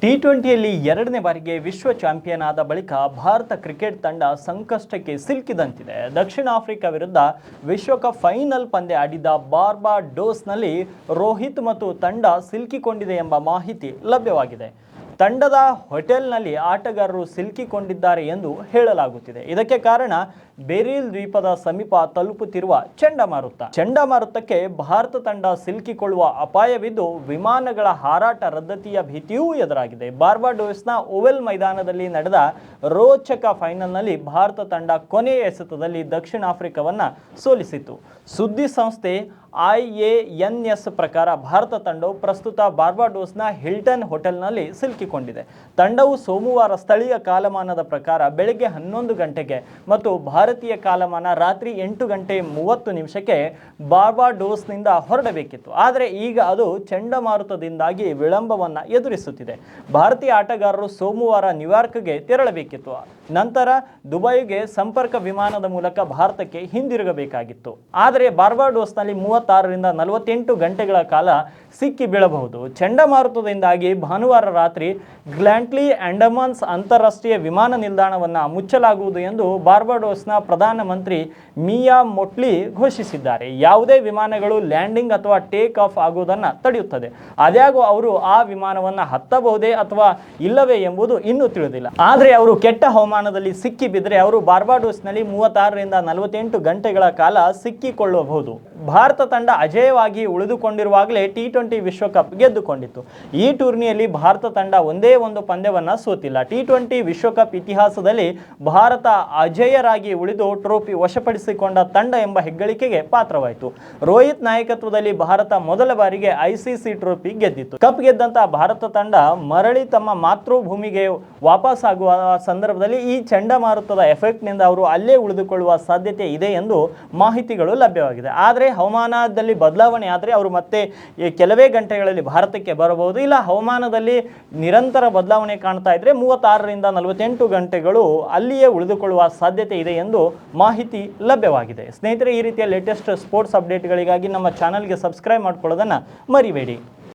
ಟಿ20ಯಲ್ಲಿ ಎರಡನೇ ಬಾರಿಗೆ ವಿಶ್ವ ಚಾಂಪಿಯನ್ ಆದ ಬಳಿಕ ಭಾರತ ಕ್ರಿಕೆಟ್ ತಂಡ ಸಂಕಷ್ಟಕ್ಕೆ ಸಿಲುಕಿದಂತಿದೆ. ದಕ್ಷಿಣ ಆಫ್ರಿಕಾ ವಿರುದ್ಧ ವಿಶ್ವಕಪ್ ಫೈನಲ್ ಪಂದ್ಯ ಆಡಿದ್ದ ಬಾರ್ಬಾಡೋಸ್ನಲ್ಲಿ ರೋಹಿತ್ ಮತ್ತು ತಂಡ ಸಿಲುಕಿಕೊಂಡಿದೆ ಎಂಬ ಮಾಹಿತಿ ಲಭ್ಯವಾಗಿದೆ. ತಂಡದ ಹೋಟೆಲ್ನಲ್ಲಿ ಆಟಗಾರರು ಸಿಲುಕಿಕೊಂಡಿದ್ದಾರೆ ಎಂದು ಹೇಳಲಾಗುತ್ತಿದೆ. ಇದಕ್ಕೆ ಕಾರಣ ಬೆರಿಲ್ ದ್ವೀಪದ ಸಮೀಪ ತಲುಪುತ್ತಿರುವ ಚಂಡಮಾರುತಕ್ಕೆ ಭಾರತ ತಂಡ ಸಿಲುಕಿಕೊಳ್ಳುವ ಅಪಾಯವಿದ್ದು ವಿಮಾನಗಳ ಹಾರಾಟ ರದ್ದತಿಯ ಭೀತಿಯೂ ಎದುರಾಗಿದೆ. ಬಾರ್ಬಾಡೋಸ್ನ ಓವೆಲ್ ಮೈದಾನದಲ್ಲಿ ನಡೆದ ರೋಚಕ ಫೈನಲ್ನಲ್ಲಿ ಭಾರತ ತಂಡ ಕೊನೆಯ ಎಸೆತದಲ್ಲಿ ದಕ್ಷಿಣ ಆಫ್ರಿಕಾವನ್ನು ಸೋಲಿಸಿತು. ಸುದ್ದಿ ಸಂಸ್ಥೆ IANS ಪ್ರಕಾರ ಭಾರತ ತಂಡವು ಪ್ರಸ್ತುತ ಬಾರ್ಬಾಡೋಸ್ನ ಹಿಲ್ಟನ್ ಹೋಟೆಲ್ನಲ್ಲಿ ಸಿಲುಕಿಕೊಂಡಿದೆ. ತಂಡವು ಸೋಮವಾರ ಸ್ಥಳೀಯ ಕಾಲಮಾನದ ಪ್ರಕಾರ ಬೆಳಗ್ಗೆ 11 ಗಂಟೆಗೆ ಮತ್ತು ಭಾರತೀಯ ಕಾಲಮಾನ ರಾತ್ರಿ 8:30 ಬಾರ್ಬಾಡೋಸ್ನಿಂದ ಹೊರಡಬೇಕಿತ್ತು. ಆದರೆ ಈಗ ಅದು ಚಂಡಮಾರುತದಿಂದಾಗಿ ವಿಳಂಬವನ್ನು ಎದುರಿಸುತ್ತಿದೆ. ಭಾರತೀಯ ಆಟಗಾರರು ಸೋಮವಾರ ನ್ಯೂಯಾರ್ಕ್ಗೆ ತೆರಳಬೇಕಿತ್ತು. ನಂತರ ದುಬೈಗೆ ಸಂಪರ್ಕ ವಿಮಾನದ ಮೂಲಕ ಭಾರತಕ್ಕೆ ಹಿಂದಿರುಗಬೇಕಾಗಿತ್ತು. ಆದರೆ ಬಾರ್ಬಾಡೋಸ್ನಲ್ಲಿ 36ರಿಂದ 48 ಗಂಟೆಗಳ ಕಾಲ ಸಿಕ್ಕಿ ಬೀಳಬಹುದು. ಚಂಡಮಾರುತದಿಂದಾಗಿ ಭಾನುವಾರ ರಾತ್ರಿ ಗ್ಲ್ಯಾಂಟ್ಲಿ ಆಂಡಮಾನ್ಸ್ ಅಂತಾರಾಷ್ಟ್ರೀಯ ವಿಮಾನ ನಿಲ್ದಾಣವನ್ನು ಮುಚ್ಚಲಾಗುವುದು ಎಂದು ಬಾರ್ಬಾಡೋಸ್ನ ಪ್ರಧಾನಮಂತ್ರಿ ಮಿಯಾ ಮೊಟ್ಲಿ ಘೋಷಿಸಿದ್ದಾರೆ. ಯಾವುದೇ ವಿಮಾನಗಳು ಲ್ಯಾಂಡಿಂಗ್ ಅಥವಾ ಟೇಕ್ ಆಫ್ ಆಗುವುದನ್ನು ತಡೆಯುತ್ತದೆ. ಆದಾಗ್ಯೂ ಅವರು ಆ ವಿಮಾನವನ್ನು ಹತ್ತಬಹುದೇ ಅಥವಾ ಇಲ್ಲವೇ ಎಂಬುದು ಇನ್ನೂ ತಿಳಿದಿಲ್ಲ. ಆದರೆ ಅವರು ಕೆಟ್ಟ ಹವಾಮಾನದಲ್ಲಿ ಸಿಕ್ಕಿ ಬಿದ್ದರೆ ಅವರು ಬಾರ್ಬಾಡೋಸ್ನಲ್ಲಿ 36ರಿಂದ 48 ಗಂಟೆಗಳ ಕಾಲ ಸಿಕ್ಕಿಕೊಳ್ಳಬಹುದು. ಭಾರತ ತಂಡ ಅಜೇಯವಾಗಿ ಉಳಿದುಕೊಂಡಿರುವಾಗಲೇ ಟಿ20 ವಿಶ್ವಕಪ್ ಗೆದ್ದುಕೊಂಡಿತ್ತು. ಈ ಟೂರ್ನಿಯಲ್ಲಿ ಭಾರತ ತಂಡ ಒಂದೇ ಒಂದು ಪಂದ್ಯವನ್ನು ಸೋತಿಲ್ಲ. ಟಿ20 ವಿಶ್ವಕಪ್ ಇತಿಹಾಸದಲ್ಲಿ ಭಾರತ ಅಜೇಯರಾಗಿ ಉಳಿದು ಟ್ರೋಫಿ ವಶಪಡಿಸಿಕೊಂಡ ತಂಡ ಎಂಬ ಹೆಗ್ಗಳಿಕೆಗೆ ಪಾತ್ರವಾಯಿತು. ರೋಹಿತ್ ನಾಯಕತ್ವದಲ್ಲಿ ಭಾರತ ಮೊದಲ ಬಾರಿಗೆ ICC ಟ್ರೋಫಿ ಗೆದ್ದಿತ್ತು. ಕಪ್ ಗೆದ್ದಂತಹ ಭಾರತ ತಂಡ ಮರಳಿ ತಮ್ಮ ಮಾತೃಭೂಮಿಗೆ ವಾಪಸ್ ಆಗುವ ಸಂದರ್ಭದಲ್ಲಿ ಈ ಚಂಡಮಾರುತದ ಎಫೆಕ್ಟ್ನಿಂದ ಅವರು ಅಲ್ಲೇ ಉಳಿದುಕೊಳ್ಳುವ ಸಾಧ್ಯತೆ ಇದೆ ಎಂದು ಮಾಹಿತಿಗಳು ಲಭ್ಯವಾಗಿದೆ. ಆದರೆ ಹವಾಮಾನದಲ್ಲಿ ಬದಲಾವಣೆ ಆದರೆ ಅವರು ಮತ್ತೆ ಕೆಲವೇ ಗಂಟೆಗಳಲ್ಲಿ ಭಾರತಕ್ಕೆ ಬರಬಹುದು. ಇಲ್ಲ ಹವಾಮಾನದಲ್ಲಿ ನಿರಂತರ ಬದಲಾವಣೆ ಕಾಣ್ತಾ ಇದ್ರೆ 36ರಿಂದ 48 ಗಂಟೆಗಳು ಅಲ್ಲಿಯೇ ಉಳಿದುಕೊಳ್ಳುವ ಸಾಧ್ಯತೆ ಇದೆ ಎಂದು ಮಾಹಿತಿ ಲಭ್ಯವಾಗಿದೆ. ಸ್ನೇಹಿತರೆ, ಈ ರೀತಿಯ ಲೇಟೆಸ್ಟ್ ಸ್ಪೋರ್ಟ್ಸ್ ಅಪ್ಡೇಟ್ಗಳಿಗಾಗಿ ನಮ್ಮ ಚಾನಲ್ಗೆ ಸಬ್ಸ್ಕ್ರೈಬ್ ಮಾಡ್ಕೊಳ್ಳೋದನ್ನು ಮರಿಬೇಡಿ.